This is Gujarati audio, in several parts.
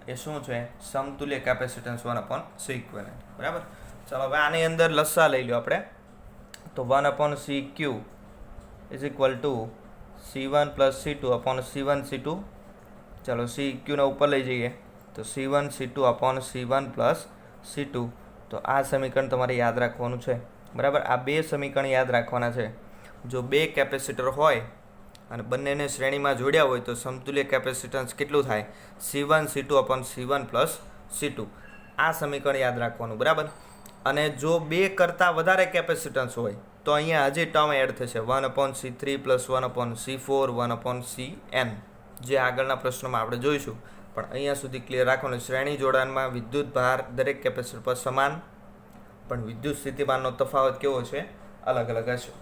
એ શું છે? સમતુલ્ય કેપેસિટન્સ 1/C ઇક્વિવેલન્ટ. બરાબર. ચાલો હવે આની અંદર લસા લઈ લો આપણે. તો 1/CQ is equal to C1 plus C2 upon C1 C2. ચાલો CQ ને ઉપર લઈ જઈએ તો C1 C2 upon C1 plus C2. તો આ સમીકરણ તમારે યાદ રાખવાનું છે. બરાબર. આ બે સમીકરણ યાદ રાખવાના છે. જો બે કેપેસિટર હોય અને બંનેને શ્રેણીમાં જોડ્યા હોય તો સમતુલ્ય કેપેસિટન્સ કેટલું થાય? C1 C2 upon C1 plus C2. આ સમીકરણ યાદ રાખવાનું. બરાબર. અને જો બે કરતાં વધારે કેપેસિટન્સ હોય તો અહીંયા હજી ટર્મ એડ થશે 1/C3 પ્લસ 1/C4 1/Cn, જે આગળના પ્રશ્નોમાં આપણે જોઈશું. પણ અહીંયા સુધી ક્લિયર રાખવાનું. શ્રેણી જોડાણમાં વિદ્યુત ભાર દરેક કેપેસિટર પર સમાન, પણ વિદ્યુત સ્થિતિમાનનો તફાવત કેવો છે? અલગ અલગ હશે.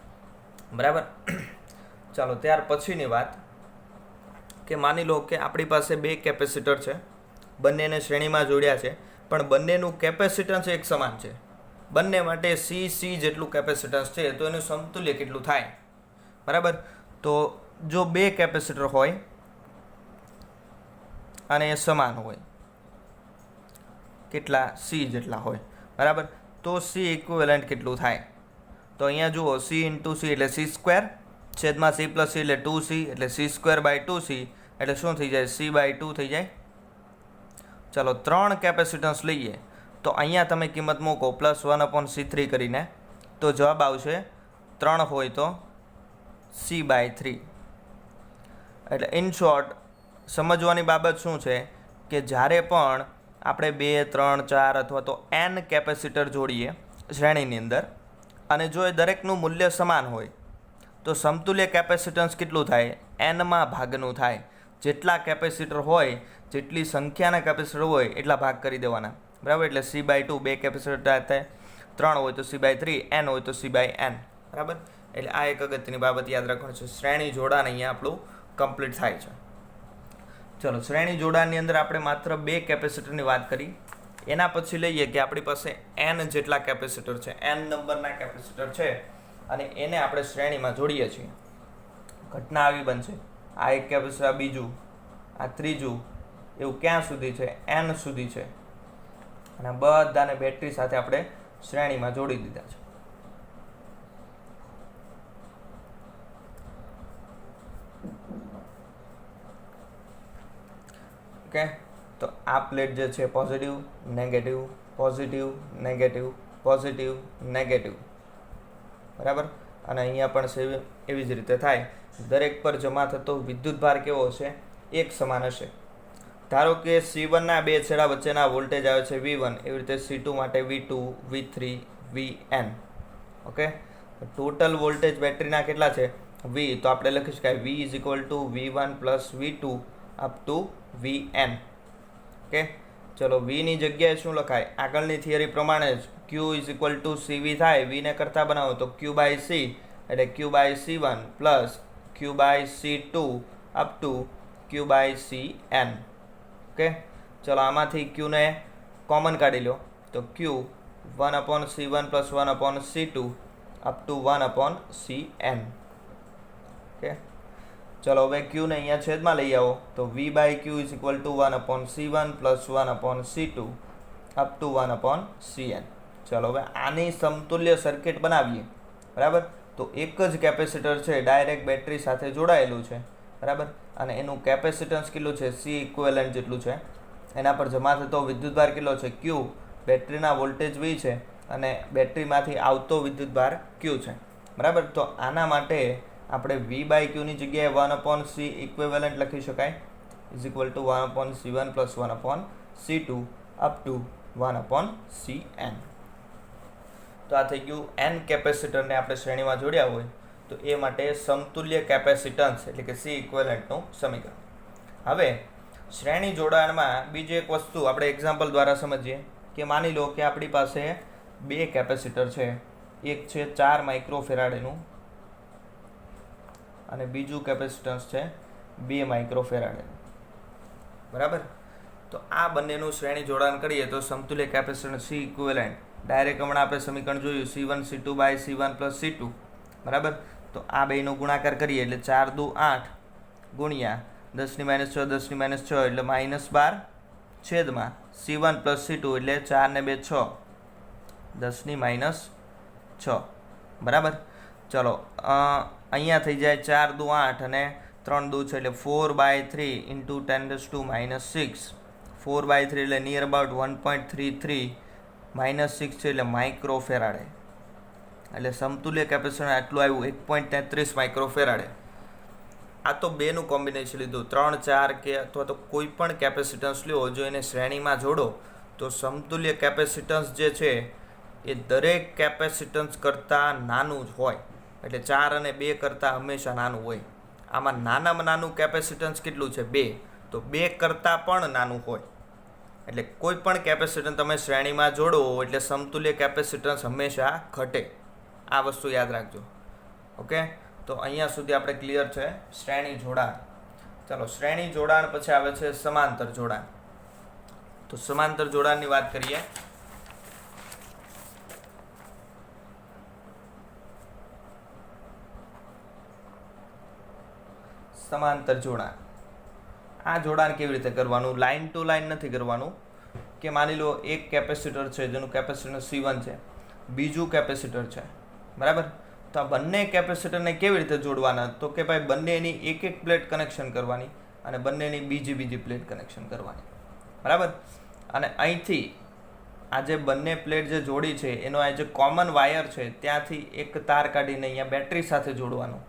બરાબર. ચાલો ત્યાર પછીની વાત કે માની લો કે આપણી પાસે બે કેપેસિટર છે, બંનેને શ્રેણીમાં જોડ્યા છે, પણ બંનેનું કેપેસિટન્સ એક સમાન છે. બંને માટે C જેટલું કેપેસિટન્સ છે, તો એનું સમતુલ્ય કેટલું થાય? બરાબર. તો જો બે કેપેસિટર હોય અને એ સમાન હોય, કેટલા? C જેટલા હોય. બરાબર. તો C ઇક્વિવેલન્ટ કેટલું થાય? તો અહીંયા જુઓ, C ઇન્ટુ C એટલે C², છેદમાં C પ્લસ C એટલે 2C, એટલે C²/2C એટલે શું થઈ જાય? C/2 થઈ જાય. ચાલો 3 કેપેસિટન્સ લઈએ તો અહીંયા તમે કિંમત મૂકો +1/C3 કરીને, તો જવાબ આવશે 3 હોય તો C/3. એટલે ઇન શોર્ટ સમજવાની બાબત શું છે કે જ્યારે પણ આપણે 2, 3, 4 અથવા તો n કેપેસિટર જોડીએ શ્રેણીની અંદર અને જો એ દરેકનું મૂલ્ય સમાન હોય તો સમતુલ્ય કેપેસિટન્સ કેટલું થાય? n-માં ભાગનું થાય. જેટલા કેપેસિટર હોય, જેટલી સંખ્યાના કેપેસિટર હોય એટલા ભાગ કરી દેવાના. બરાબર. એટલે C/2 બે કેપેસિટર થાય, 3 હોય તો C/3, n હોય તો C/n. બરાબર. એટલે આ એક અગત્યની બાબત યાદ રાખવાની છે. શ્રેણી જોડાણ અહીંયા આપણું કમ્પ્લીટ થાય છે. ચલો શ્રેણી જોડાણની અંદર આપણે માત્ર બે કેપેસિટરની વાત કરી. એના પછી લઈએ કે આપણી પાસે n જેટલા કેપેસિટર છે, n નંબરના કેપેસિટર છે, અને એને આપણે શ્રેણીમાં જોડીએ છીએ. ઘટના આવી બનશે, આ એક કેપેસિટર, આ બીજું, આ ત્રીજું, એવું ક્યાં સુધી છે? n સુધી છે. અને બધાને બેટરી સાથે આપણે શ્રેણીમાં જોડી દીધા છે. ઓકે. તો આ પ્લેટ જે છે positive negative positive negative positive negative. બરાબર. અને અહીંયા પણ એવી જ રીતે થાય. દરેક પર જમા થતો વિદ્યુત ભાર કેવો હશે? એક સમાન હશે. ધારો કે C1ના બે છેડા વચ્ચેના વોલ્ટેજ આવે છે V1, એવી રીતે C2 માટે V2, V3, Vn. Okay. Total voltage બેટરીના કેટલા છે? V. તો આપણે લખી શકાય V is equal to V1 plus V2 up to Vn. Okay. ચલો Vની જગ્યાએ શું લખાય? આગળની થિયરી પ્રમાણે જ Q is equal to CV થાય. Vને કરતાં બનાવો તો Q/C એટલે Q/C1 plus Q/C2 up to Q/Cn. Okay. ચલો આમાંથી Qને કોમન કાઢી લો તો Q 1/C1 plus 1/C2 up to 1/Cn. Okay. ચલો હવે Qને અહીંયા છેદમાં લઈ આવો તો V/Q is equal to 1/C1 plus 1/C2 up to 1/Cn. ચલો હવે આની સમતુલ્ય સર્કિટ બનાવીએ. બરાબર. તો એક જ કેપેસિટર છે, ડાયરેક્ટ બેટરી સાથે જોડાયેલું છે. બરાબર. અને એનું કેપેસિટન્સ કેટલું છે? C ઇક્વિવેલન્ટ જેટલું છે. એના પર જમા થતો વિદ્યુતભાર કેટલો છે? Q. બેટરીના વોલ્ટેજ V છે અને બેટરીમાંથી આવતો વિદ્યુતભાર Q છે. બરાબર. તો આના માટે આપણે V/Qની જગ્યાએ 1/C ઇક્વિવેલન્ટ લખી શકાય is equal to 1/C1 plus 1/C2 up to 1/Cn. તો આ થઈ ગયું n કેપેસિટરને આપણે શ્રેણીમાં જોડ્યા હોય તો એ માટે સમતુલ્ય કેપેસિટન્સ એટલે કે C ઇક્વિવેલન્ટનું સમીકરણ. હવે શ્રેણી જોડાણમાં બીજી એક વસ્તુ આપણે એક્ઝામ્પલ દ્વારા સમજીએ કે માની લો કે આપણી પાસે બે કેપેસિટર છે. એક છે 4 માઇક્રોફેરાડેનું અને બીજું કેપેસિટન્સ છે 2 માઇક્રોફેરાડેનું. બરાબર. તો આ બંનેનું શ્રેણી જોડાણ કરીએ તો સમતુલ્ય કેપેસિટન્સ C ઇક્વિવેલન્ટ ડાયરેક્ટ હમણાં આપણે સમીકરણ જોયું C1 C2 by C1 plus C2. બરાબર. તો આ બેનો ગુણાકાર કરીએ એટલે 4 દુ 8 ગુણ્યા 10⁻6 10⁻6 એટલે -12 છેદમાં C1 પ્લસ C2 એટલે 4 ને 2 6, 10 - 6, બરાબર. ચલો અહીંયા થઈ જાય 4 દુ 8 અને 3 દુ 6 એટલે 4/3 ઇન્ટુ 10⁻⁶. 4/3 એટલે નિયર અબાઉટ 1.33 -6 છે એટલે માઇક્રોફેરાડે. એટલે સમતુલ્ય કેપેસિટર આટલું આવ્યું 1.33 માઇક્રોફેરાડે. આ તો બેનું કોમ્બિનેશન લીધું. 3, 4 કે અથવા તો કોઈ પણ કેપેસિટન્સ લ્યો, જો એને શ્રેણીમાં જોડો તો સમતુલ્ય કેપેસિટન્સ જે છે એ દરેક કેપેસિટન્સ કરતાં નાનું જ હોય. એટલે 4 અને 2 કરતાં હંમેશા નાનું હોય. આમાં નાનામાં નાનું કેપેસિટન્સ કેટલું છે? 2. તો 2 કરતાં પણ નાનું હોય. એટલે કોઈ પણ કેપેસિટન્સ તમે શ્રેણીમાં જોડો એટલે સમતુલ્ય કેપેસિટન્સ હંમેશા ઘટે. આ વસ્તુ યાદ રાખજો. ઓકે, તો અહીંયા સુધી આપણે ક્લિયર છે શ્રેણી જોડાણ. ચાલો, શ્રેણી જોડાણ પછી આવે છે સમાંતર જોડાણ. તો સમાંતર જોડાણની વાત કરીએ. સમાંતર જોડાણ. આ જોડાણ કેવી રીતે કરવાનું? લાઇન ટુ લાઇન નથી કરવાનું. કે માની લો એક કેપેસિટર છે જેનું કેપેસિટન્સ C1 છે, બીજું કેપેસિટર છે, બરાબર. તો આ બંને કેપેસિટરને કેવી રીતે જોડવાના? તો કે ભાઈ બંનેની એક પ્લેટ કનેક્શન કરવાની અને બંનેની બીજી પ્લેટ કનેક્શન કરવાની, બરાબર. અને અહીંથી આ જે બંને પ્લેટ જે જોડી છે એનો આ જે કોમન વાયર છે ત્યાંથી એક તાર કાઢીને અહીંયા બેટરી સાથે જોડવાનો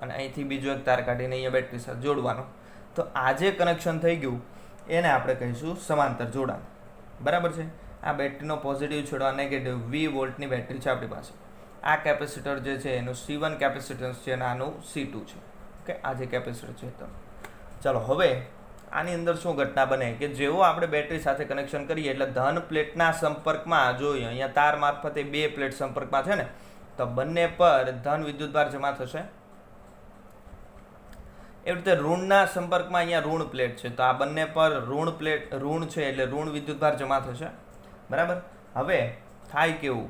અને અહીંથી બીજો એક તાર કાઢીને અહીંયા બેટરી સાથે જોડવાનો. તો આ જે કનેક્શન થઈ ગયું એને આપણે કહીશું સમાંતર જોડાણ, બરાબર છે. આ બેટરીનો પોઝિટિવ છેડો, નેગેટિવ 20 વોલ્ટની બેટરી છે આપણી પાસે. આ કેપેસિટર જે છે એનું C1 કેપેસિટન્સ છે અને આનું C2 છે. ઓકે, આ જે કેપેસિટર છે તો ચાલો હવે આની અંદર શું ઘટના બને કે જેવો આપણે બેટરી સાથે કનેક્શન કરીએ એટલે ધન પ્લેટના સંપર્કમાં, જોઈએ અહીંયા તાર મારફતે 2 પ્લેટ સંપર્કમાં છે ને, તો બંને પર ધન વિદ્યુતભાર જમા થશે. એવી રીતે ઋણના સંપર્કમાં અહીંયા ઋણ પ્લેટ છે તો આ બંને પર ઋણ છે એટલે ઋણ વિદ્યુતભાર જમા થશે, બરાબર. હવે થાય કેવું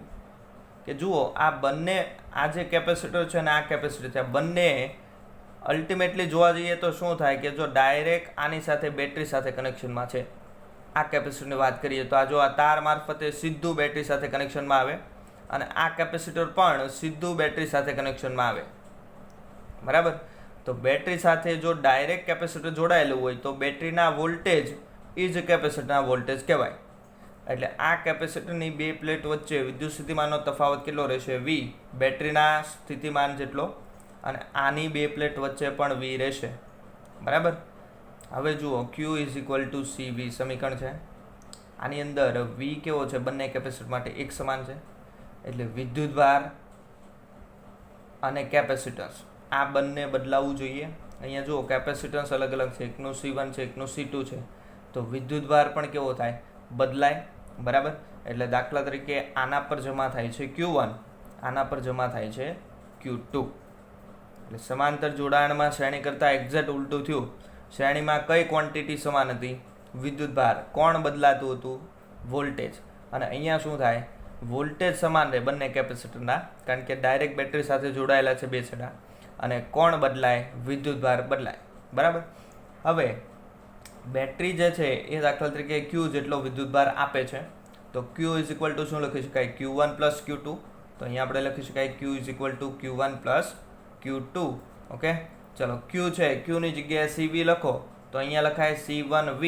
કે જુઓ આ બંને, આ જે કેપેસિટર છે અને આ કેપેસિટર છે, બંને અલ્ટિમેટલી જોવા જઈએ તો શું થાય કે જો ડાયરેક્ટ આની સાથે બેટરી સાથે કનેક્શનમાં છે, આ કેપેસિટરની વાત કરીએ તો આ જો આ તાર મારફતે સીધું બેટરી સાથે કનેક્શનમાં આવે અને આ કેપેસિટર પણ સીધું બેટરી સાથે કનેક્શનમાં આવે, બરાબર. તો બેટરી સાથે જો ડાયરેક્ટ કેપેસિટર જોડાયેલું હોય તો બેટરીના વોલ્ટેજ એ જ કેપેસિટરના વોલ્ટેજ કહેવાય. એટલે આ કેપેસિટરની 2 પ્લેટ વચ્ચે વિદ્યુત સ્થિતિમાનનો તફાવત કેટલો રહેશે? V, બેટરીના સ્થિતિમાન જેટલો, અને આની 2 પ્લેટ વચ્ચે પણ V રહેશે, બરાબર. હવે જુઓ Q = CV સમીકરણ છે. આની અંદર V કેવો છે? બંને કેપેસિટર માટે એક સમાન છે. એટલે વિદ્યુતભાર અને કેપેસિટન્સ આ બંને બદલાવવું જોઈએ. અહીંયા જુઓ કેપેસિટન્સ અલગ અલગ છે, એકનું C1 છે, એકનું C2 છે. તો વિદ્યુતભાર પણ કેવો થાય? બદલાય, બરાબર. એટલે દાખલા તરીકે આના પર જમા થાય છે Q1, આના પર જમા થાય છે Q2. એટલે સમાંતર જોડાણમાં શ્રેણી કરતાં એક્ઝેક્ટ ઉલટું થયું. શ્રેણીમાં કઈ ક્વોન્ટિટી સમાન હતી? વિદ્યુતભાર. કોણ બદલાતું હતું? વોલ્ટેજ. અને અહીંયા શું થાય? વોલ્ટેજ સમાન રહે બંને કેપેસિટરના, કારણ કે ડાયરેક્ટ બેટરી સાથે જોડાયેલા છે 2 છેડા. અને કોણ બદલાય? વિદ્યુતભાર બદલાય, બરાબર. હવે બેટરી જે છે એ દાખલા તરીકે Q જેટલો વિદ્યુતભાર આપે છે તો Q = શું લખી શકાય? Q1 + Q2. તો અહીંયા આપણે લખી શકાય Q = Q1 + Q2. ઓકે, ચલો Q છે, Qની જગ્યાએ CV લખો તો અહીંયા લખાય C1V,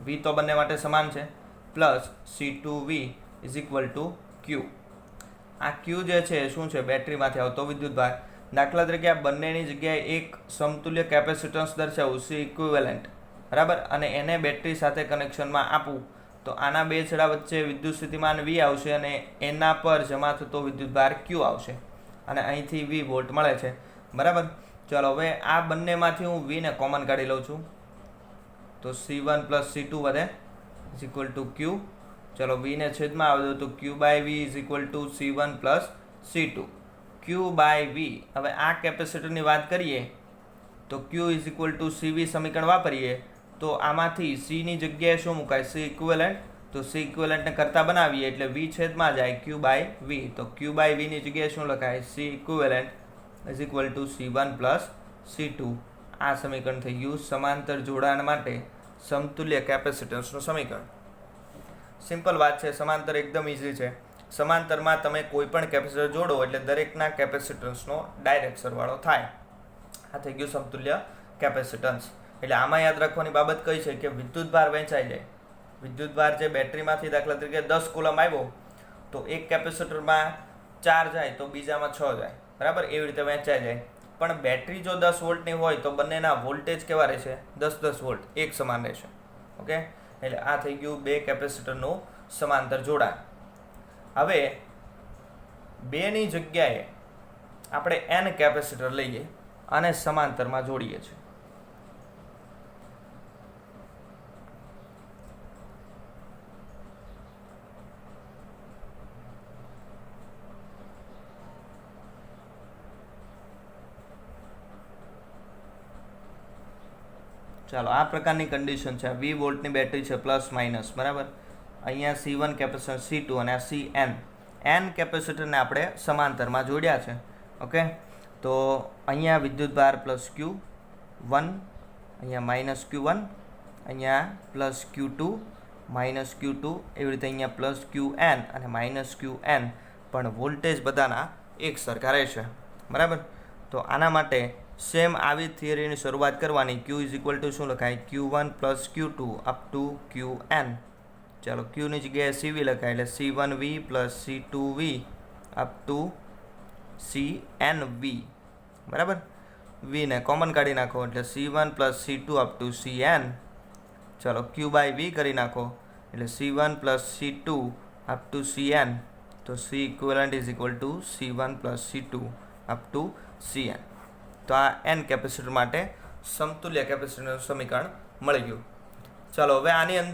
V તો બંને માટે સમાન છે, પ્લસ C2V = Q. આ Q જે છે શું છે? બેટરીમાંથી આવતો વિદ્યુતભાર. દાખલા તરીકે આ બંનેની જગ્યાએ એક સમતુલ્ય કેપેસિટન્સ દર્શાવું, C ઇક્વિવેલન્ટ, બરાબર, અને એને બેટરી સાથે કનેક્શનમાં આપું તો આના 2 છેડા વચ્ચે વિદ્યુત સ્થિતિમાન V આવશે અને એના પર જમા થતો વિદ્યુતભાર Q આવશે અને અહીંથી V વોલ્ટ મળે છે, બરાબર. ચાલો હવે આ બંનેમાંથી હું V ને કોમન કાઢી લઉં છું તો C1 + C2 વધે = Q. ચલો V ને છેદમાં આવી દો તો Q/V = C1 + C2. Q/V. હવે આ કેપેસિટરની વાત કરીએ તો Q = CV સમીકરણ વાપરીએ તો આમાંથી C ની જગ્યાએ શું મુકાય? C equivalent. તો C ઇક્વિવેલન્ટને કરતા બનાવીએ એટલે V છેદમાં જાય Q/V. તો Q/V ની જગ્યાએ શું લખાય? C equivalent = C1 + C2. આ સમીકરણ થઈ ગયું સમાંતર જોડાણ માટે સમતુલ્ય કેપેસિટન્સનું સમીકરણ. સિમ્પલ વાત છે, સમાંતર એકદમ ઇઝી છે. સમાંતરમાં તમે કોઈ પણ કેપેસિટર જોડો એટલે દરેકના કેપેસિટન્સનો ડાયરેક્ટ સરવાળો થાય. આ થઈ ગયું સમતુલ્ય કેપેસિટન્સ. એટલે આમાં યાદ રાખવાની બાબત કઈ છે કે વિદ્યુતભાર વહેંચાઈ જાય. વિદ્યુતભાર જે બેટરીમાંથી દાખલા તરીકે 10 કુલમ આવ્યો તો એક કેપેસિટરમાં 4 જાય તો બીજામાં 6 જાય, બરાબર, એવી રીતે વહેંચાઈ જાય. પણ બેટરી જો 10 વોલ્ટની હોય તો બંનેના વોલ્ટેજ કેવા રહેશે? 10 વોલ્ટ, એક સમાન રહેશે. ઓકે, એટલે આ થઈ ગયું બે કેપેસિટરનું સમાંતર જોડાણ. હવે બેની જગ્યાએ આપણે n કેપેસિટર લઈએ અને સમાંતરમાં જોડીએ છીએ. ચાલો, આ પ્રકારની કન્ડિશન છે. 20 વોલ્ટની બેટરી છે, પ્લસ માઇનસ, બરાબર. અહીંયા C1 કેપેસિટર, C2 અને આ Cn. n કેપેસિટરને આપણે સમાંતરમાં જોડ્યા છે. ઓકે, તો અહીંયા વિદ્યુતભાર પ્લસ Q1, અહીંયા માઇનસ Q1, અહીંયા પ્લસ Q2, માઇનસ Q2, એવી રીતે અહીંયા પ્લસ Qn અને માઇનસ Qn. પણ વોલ્ટેજ બધાના એક સરખા રહેશે, બરાબર. તો આના માટે સેમ આવી થિયરીની શરૂઆત કરવાની. Q ઇઝ ઇક્વલ ટુ શું લખાય? Q1 plus Q2 up to Qn. ચાલો, Qની જગ્યાએ CV લખાય એટલે C1V plus C2V up to CNV, બરાબર. Vને કોમન કાઢી નાખો એટલે C1 plus C2 up to Cn. ચાલો, Q બાય V કરી નાખો એટલે C1 plus C2 up to Cn. તો C equivalent is equal to C1 plus C2 up to Cn. તો આ n કેપેસિટર માટે સમતુલ્ય કેપેસિટરનું સમીકરણ મળી ગયું. ચાલો, હવે આની અંદર